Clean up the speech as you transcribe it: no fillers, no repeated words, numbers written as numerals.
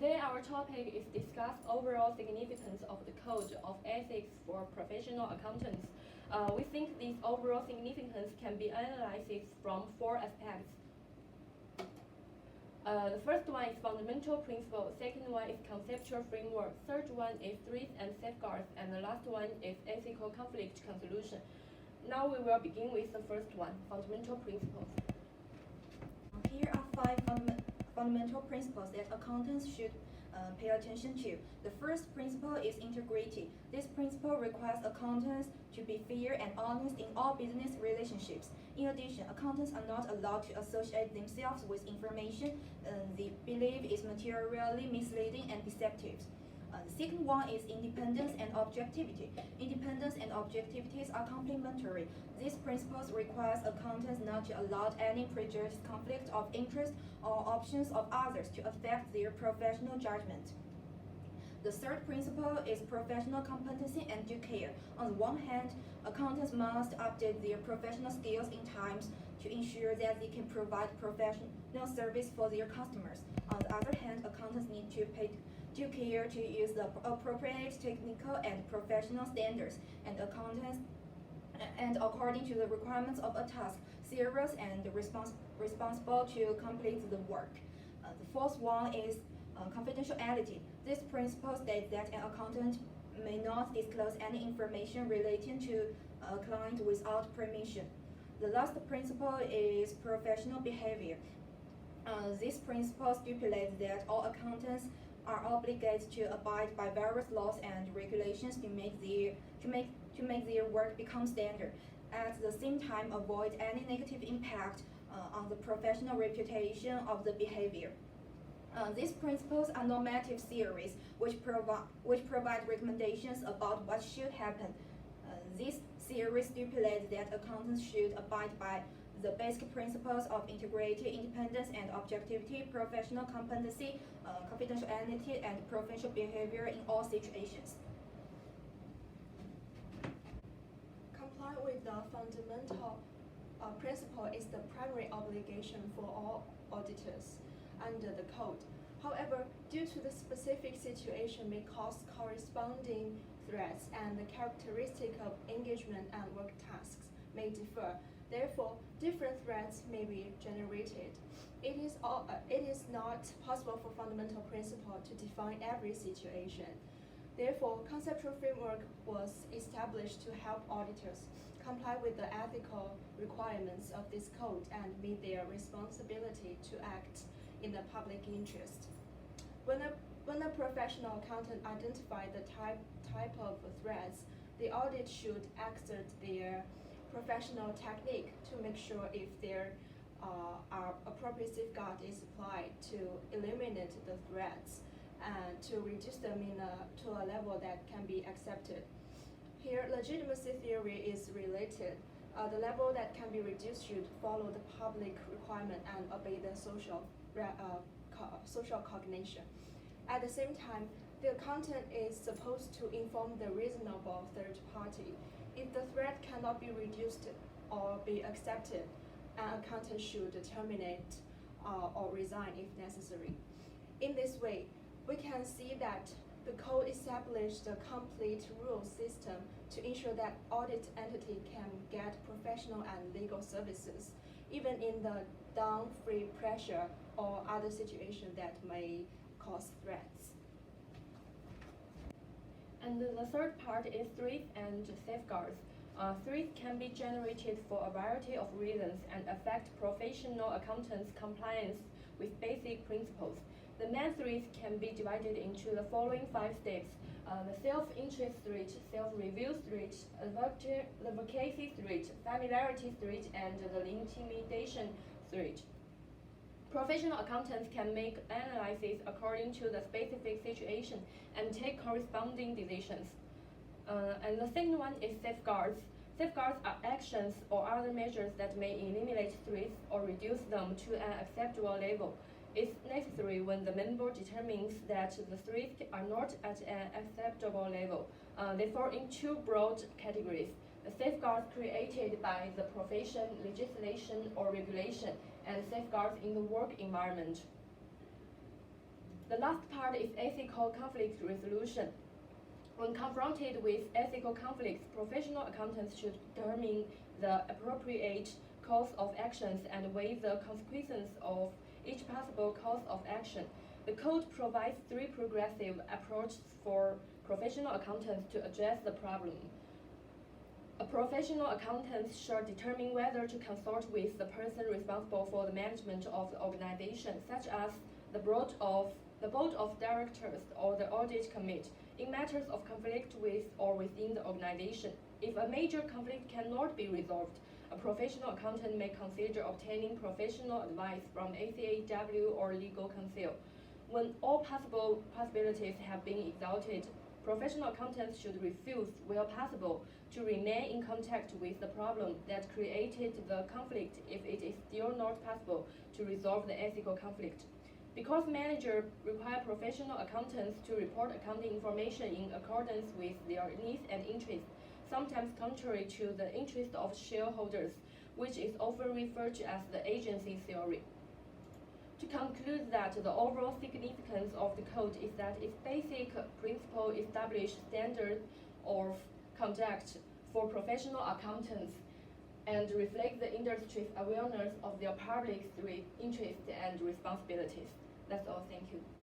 Today our topic is discuss overall significance of the code of ethics for professional accountants. We think this overall significance can be analyzed from four aspects. The first one is fundamental principle, second one is conceptual framework, third one is threats and safeguards, and the last one is ethical conflict resolution. Now we will begin with the first one, fundamental principles. Here are five fundamental principles that accountants should pay attention to. The first principle is integrity. This principle requires accountants to be fair and honest in all business relationships. In addition, accountants are not allowed to associate themselves with information they believe is materially misleading and deceptive. The second one is independence and objectivity. Independence and objectivities are complementary. These principles require accountants not to allow any prejudice, conflict of interest, or options of others to affect their professional judgment. The third principle is professional competency and due care. On the one hand, accountants must update their professional skills in times to ensure that they can provide professional service for their customers. On the other hand, accountants need to pay due care to use the appropriate technical and professional standards, and accountants, and according to the requirements of a task, serious and responsible to complete the work. The fourth one is confidentiality. This principle states that an accountant may not disclose any information relating to a client without permission. The last principle is professional behavior. This principle stipulates that all accountants are obligated to abide by various laws and regulations to make their work become standard. At the same time, avoid any negative impact on the professional reputation of the behavior. These principles are normative theories which provide recommendations about what should happen. This theory stipulates that accountants should abide by the basic principles of integrity, independence, and objectivity, professional competency, confidentiality, and professional behavior in all situations. Comply with the fundamental principle is the primary obligation for all auditors under the code. However, due to the specific situation may cause corresponding threats, and the characteristic of engagement and work tasks may differ. Therefore, different threats may be generated. It is not possible for fundamental principle to define every situation. Therefore, conceptual framework was established to help auditors comply with the ethical requirements of this code and meet their responsibility to act in the public interest. When a professional accountant identifies the type of threats, the audit should exert their professional technique to make sure if there are appropriate safeguard is applied to eliminate the threats and to reduce them to a level that can be accepted. Here, legitimacy theory is related. The level that can be reduced should follow the public requirement and obey the social cognition. At the same time, the accountant is supposed to inform the reasonable third party. If the threat cannot be reduced or be accepted, an accountant should terminate or resign if necessary. In this way, we can see that the code established a complete rule system to ensure that audit entity can get professional and legal services, even in the down-free pressure or other situations that may cause threats. And the third part is threats and safeguards. Threats can be generated for a variety of reasons and affect professional accountants' compliance with basic principles. The main threats can be divided into the following 5 steps: the self-interest threat, self-review threat, advocacy threat, familiarity threat, and the intimidation threat. Professional accountants can make analyses according to the specific situation and take corresponding decisions. And the second one is safeguards. Safeguards are actions or other measures that may eliminate threats or reduce them to an acceptable level. It's necessary when the member determines that the threats are not at an acceptable level. They fall in 2 broad categories: the safeguards created by the profession, legislation, or regulation, and safeguards in the work environment. The last part is ethical conflict resolution. When confronted with ethical conflicts, professional accountants should determine the appropriate course of actions and weigh the consequences of each possible course of action. The code provides 3 progressive approaches for professional accountants to address the problem. A professional accountant should determine whether to consult with the person responsible for the management of the organization, such as the board of directors or the audit committee, in matters of conflict with or within the organization. If a major conflict cannot be resolved, a professional accountant may consider obtaining professional advice from ACFI or legal counsel. When all possibilities have been exhausted, professional accountants should refuse, where possible, to remain in contact with the problem that created the conflict if it is still not possible to resolve the ethical conflict. Because managers require professional accountants to report accounting information in accordance with their needs and interests, sometimes contrary to the interest of shareholders, which is often referred to as the agency theory. To conclude that the overall significance of the code is that its basic principle establish standards of conduct for professional accountants and reflect the industry's awareness of their public interests and responsibilities. That's all. Thank you.